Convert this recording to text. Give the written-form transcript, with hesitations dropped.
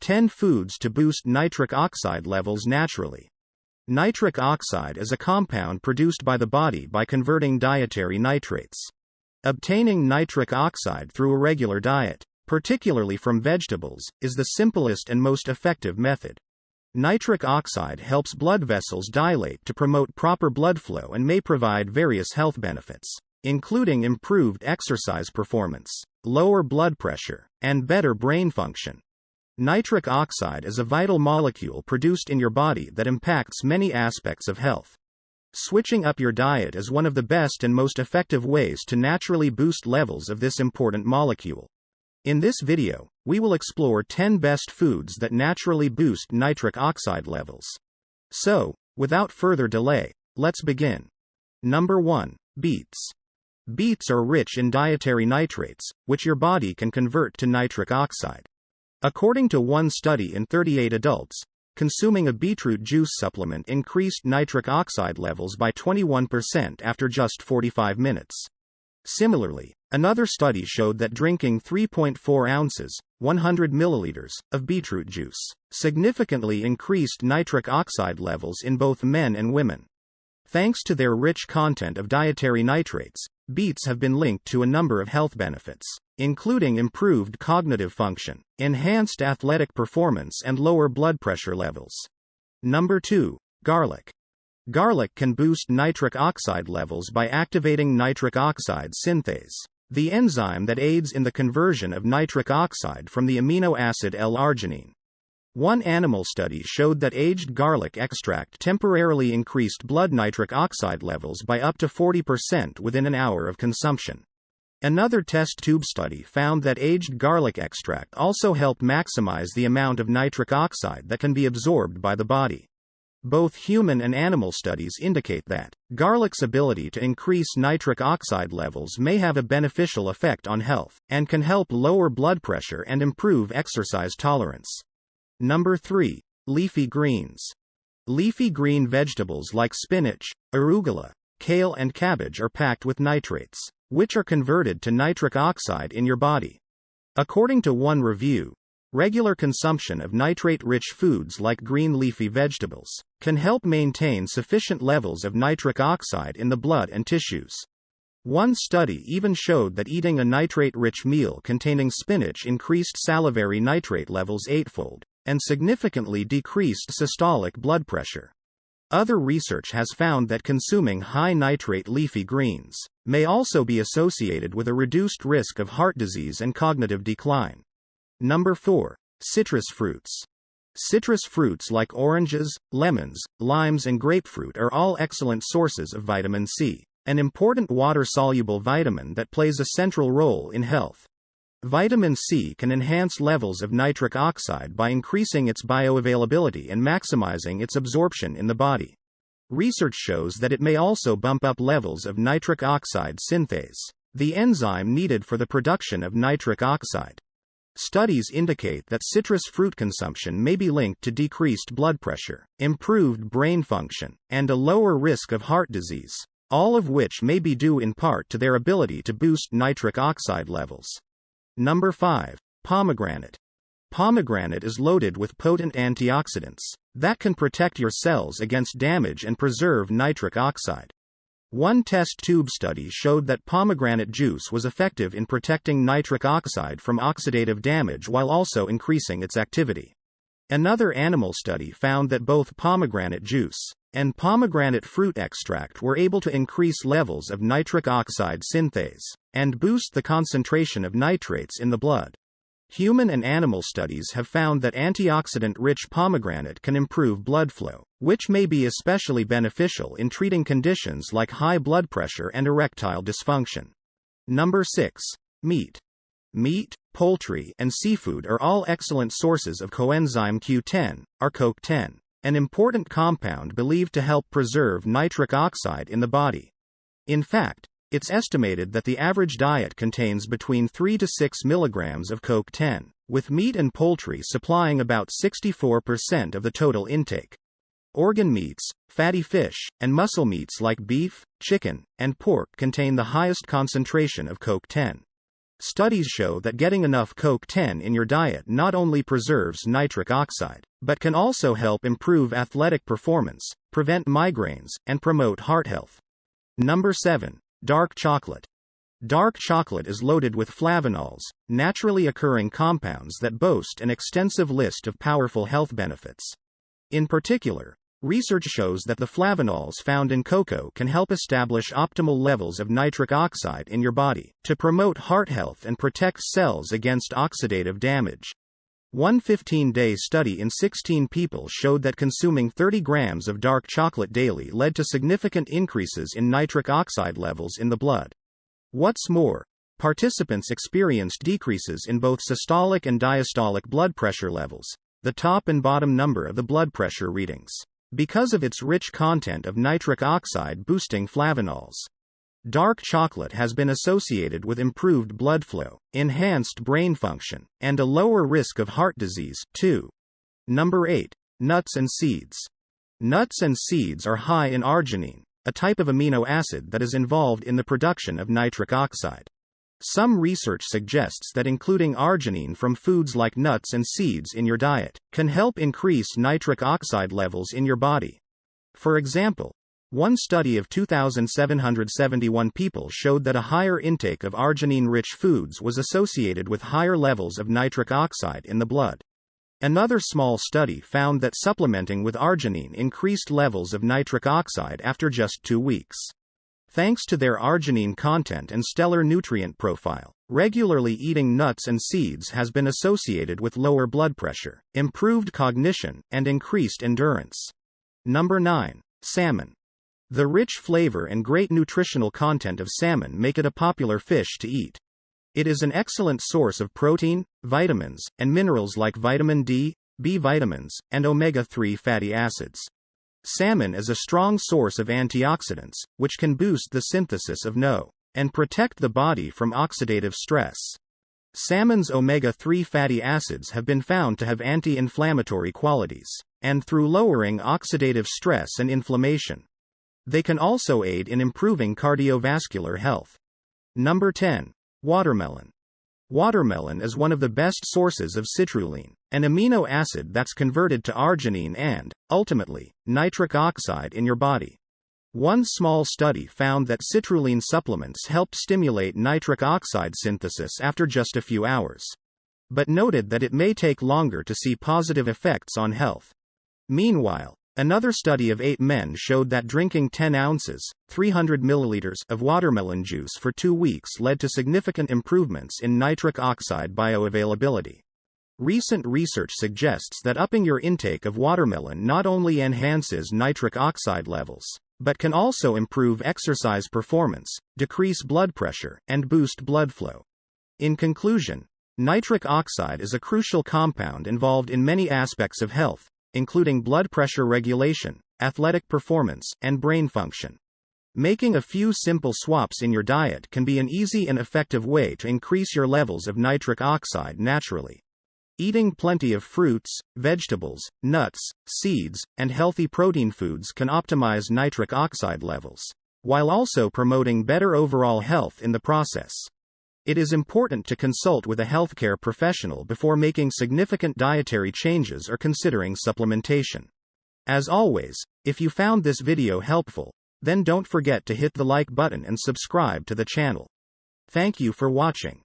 10 foods to boost nitric oxide levels naturally. Nitric oxide is a compound produced by the body by converting dietary nitrates. Obtaining nitric oxide through a regular diet, particularly from vegetables, is the simplest and most effective method. Nitric oxide helps blood vessels dilate to promote proper blood flow and may provide various health benefits, including improved exercise performance, lower blood pressure, and better brain function. Nitric oxide is a vital molecule produced in your body that impacts many aspects of health. Switching up your diet is one of the best and most effective ways to naturally boost levels of this important molecule. In this video, we will explore 10 best foods that naturally boost nitric oxide levels. So, without further delay, let's begin. Number 1. Beets. Beets are rich in dietary nitrates, which your body can convert to nitric oxide. According to one study in 38 adults, consuming a beetroot juice supplement increased nitric oxide levels by 21% after just 45 minutes. Similarly, another study showed that drinking 3.4 ounces, 100 milliliters, of beetroot juice significantly increased nitric oxide levels in both men and women. Thanks to their rich content of dietary nitrates, beets have been linked to a number of health benefits, including improved cognitive function, enhanced athletic performance, and lower blood pressure levels. Number 2. Garlic. Garlic can boost nitric oxide levels by activating nitric oxide synthase, the enzyme that aids in the conversion of nitric oxide from the amino acid L-arginine. One animal study showed that aged garlic extract temporarily increased blood nitric oxide levels by up to 40% within an hour of consumption. Another test tube study found that aged garlic extract also helped maximize the amount of nitric oxide that can be absorbed by the body. Both human and animal studies indicate that garlic's ability to increase nitric oxide levels may have a beneficial effect on health, and can help lower blood pressure and improve exercise tolerance. Number 3. Leafy greens. Leafy green vegetables like spinach, arugula, kale, and cabbage are packed with nitrates, which are converted to nitric oxide in your body. According to one review, regular consumption of nitrate-rich foods like green leafy vegetables can help maintain sufficient levels of nitric oxide in the blood and tissues. One study even showed that eating a nitrate-rich meal containing spinach increased salivary nitrate levels 8-fold, and significantly decreased systolic blood pressure. Other research has found that consuming high-nitrate leafy greens may also be associated with a reduced risk of heart disease and cognitive decline. Number 4. Citrus fruits. Citrus fruits like oranges, lemons, limes, and grapefruit are all excellent sources of vitamin C, an important water-soluble vitamin that plays a central role in health. Vitamin C can enhance levels of nitric oxide by increasing its bioavailability and maximizing its absorption in the body. Research shows that it may also bump up levels of nitric oxide synthase, the enzyme needed for the production of nitric oxide. Studies indicate that citrus fruit consumption may be linked to decreased blood pressure, improved brain function, and a lower risk of heart disease, all of which may be due in part to their ability to boost nitric oxide levels. Number 5. Pomegranate. Pomegranate is loaded with potent antioxidants that can protect your cells against damage and preserve nitric oxide. One test tube study showed that pomegranate juice was effective in protecting nitric oxide from oxidative damage while also increasing its activity. Another animal study found that both pomegranate juice and pomegranate fruit extract were able to increase levels of nitric oxide synthase and boost the concentration of nitrates in the blood. Human and animal studies have found that antioxidant-rich pomegranate can improve blood flow, which may be especially beneficial in treating conditions like high blood pressure and erectile dysfunction. Number 6. Meat. Meat, poultry, and seafood are all excellent sources of coenzyme Q10, or CoQ10, an important compound believed to help preserve nitric oxide in the body. In fact, it's estimated that the average diet contains between 3 to 6 milligrams of CoQ10, with meat and poultry supplying about 64% of the total intake. Organ meats, fatty fish, and muscle meats like beef, chicken, and pork contain the highest concentration of CoQ10. Studies show that getting enough CoQ10 in your diet not only preserves nitric oxide, but can also help improve athletic performance, prevent migraines, and promote heart health. Number 7. Dark chocolate. Dark chocolate is loaded with flavanols, naturally occurring compounds that boast an extensive list of powerful health benefits. In particular, research shows that the flavanols found in cocoa can help establish optimal levels of nitric oxide in your body, to promote heart health and protect cells against oxidative damage. One 15-day study in 16 people showed that consuming 30 grams of dark chocolate daily led to significant increases in nitric oxide levels in the blood. What's more, participants experienced decreases in both systolic and diastolic blood pressure levels, the top and bottom number of the blood pressure readings, because of its rich content of nitric oxide boosting flavanols. Dark chocolate has been associated with improved blood flow, enhanced brain function, and a lower risk of heart disease, too. Number 8. Nuts and seeds. Nuts and seeds are high in arginine, a type of amino acid that is involved in the production of nitric oxide. Some research suggests that including arginine from foods like nuts and seeds in your diet can help increase nitric oxide levels in your body. For example, one study of 2,771 people showed that a higher intake of arginine-rich foods was associated with higher levels of nitric oxide in the blood. Another small study found that supplementing with arginine increased levels of nitric oxide after just 2 weeks. Thanks to their arginine content and stellar nutrient profile, regularly eating nuts and seeds has been associated with lower blood pressure, improved cognition, and increased endurance. Number 9. Salmon. The rich flavor and great nutritional content of salmon make it a popular fish to eat. It is an excellent source of protein, vitamins, and minerals like vitamin D, B vitamins, and omega-3 fatty acids. Salmon is a strong source of antioxidants, which can boost the synthesis of NO and protect the body from oxidative stress. Salmon's omega-3 fatty acids have been found to have anti-inflammatory qualities, and through lowering oxidative stress and inflammation. They can also aid in improving cardiovascular health. Number 10. Watermelon. Watermelon is one of the best sources of citrulline, an amino acid that's converted to arginine and, ultimately, nitric oxide in your body. One small study found that citrulline supplements helped stimulate nitric oxide synthesis after just a few hours, but noted that it may take longer to see positive effects on health. Meanwhile, another study of 8 men showed that drinking 10 ounces, 300 milliliters, of watermelon juice for 2 weeks led to significant improvements in nitric oxide bioavailability. Recent research suggests that upping your intake of watermelon not only enhances nitric oxide levels, but can also improve exercise performance, decrease blood pressure, and boost blood flow. In conclusion, nitric oxide is a crucial compound involved in many aspects of health, including blood pressure regulation, athletic performance, and brain function. Making a few simple swaps in your diet can be an easy and effective way to increase your levels of nitric oxide naturally. Eating plenty of fruits, vegetables, nuts, seeds, and healthy protein foods can optimize nitric oxide levels, while also promoting better overall health in the process. It is important to consult with a healthcare professional before making significant dietary changes or considering supplementation. As always, if you found this video helpful, then don't forget to hit the like button and subscribe to the channel. Thank you for watching.